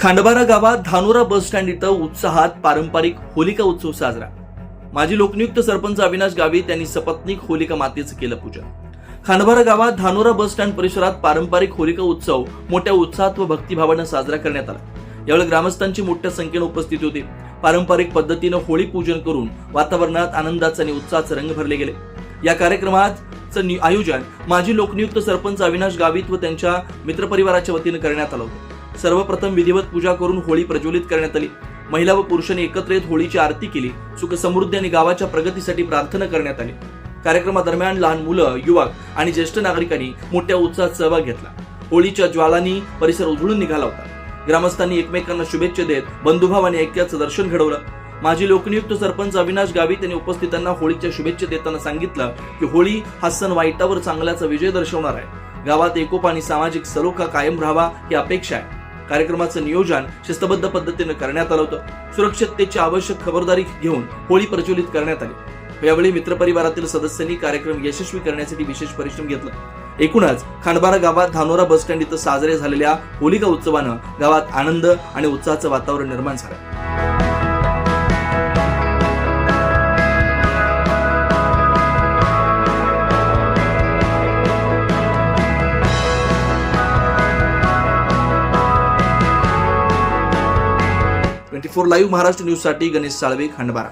खांडबारा गावात Dhanora bus stand इथं उत्साहात पारंपरिक होलिका उत्सव साजरा। माजी लोकनियुक्त सरपंच अविनाश गावित यांनी सपत्नीक होलिका मातेचं केलं पूजन। खांडबारा गावात धानोरा बस स्टँड परिसरात पारंपरिक होलिका उत्सव मोठ्या उत्साहात व भक्तिभावानं साजरा करण्यात आला। यावेळी ग्रामस्थांची मोठ्या संख्येने उपस्थिती होती। पारंपरिक पद्धतीनं होळी पूजन करून वातावरणात आनंदाचे आणि उत्साहाचे रंग भरले गेले। या कार्यक्रमाचं आयोजन माजी लोकनियुक्त सरपंच अविनाश गावित व त्यांच्या मित्रपरिवाराच्या वतीने करण्यात आलं होतं। सर्वप्रथम विधिवत पूजा करून होळी प्रज्वलित करण्यात आली। महिला व पुरुषांनी एकत्र येत होळीची आरती केली। सुख समृद्धी आणि गावाच्या प्रगतीसाठी प्रार्थना करण्यात आली। कार्यक्रमादरम्यान लहान मुलं, युवक आणि ज्येष्ठ नागरिकांनी मोठ्या उत्साहात सहभाग घेतला। होळीच्या ज्वालांनी परिसर उजळून निघाला होता। ग्रामस्थांनी एकमेकांना शुभेच्छा देत बंधुभाव आणि ऐक्याचं दर्शन घडवलं। माजी लोकनियुक्त सरपंच अविनाश गावित यांनी उपस्थितांना होळीच्या शुभेच्छा देताना सांगितलं की होळी हा सण वाईटावर चांगल्याचा विजय दर्शवणार आहे। गावात एकोपा आणि सामाजिक सलोखा कायम राहावा ही अपेक्षा आहे। कार्यक्रमाचं नियोजन शिस्तबद्ध पद्धतीने करण्यात आलं होतं। सुरक्षिततेची आवश्यक खबरदारी घेऊन होळी प्रज्वलित करण्यात आली। यावेळी मित्रपरिवारातील सदस्यांनी कार्यक्रम यशस्वी करण्यासाठी विशेष परिश्रम घेतला। एकूणच खांडबारा गावात धानोरा बस स्टँड इथं साजरे झालेल्या होलिका उत्सवानं गावात आनंद आणि उत्साहाचं वातावरण निर्माण झालं। 24 लाईव्ह महाराष्ट्र न्यूज साठी गणेश साळवे, खांडबारा।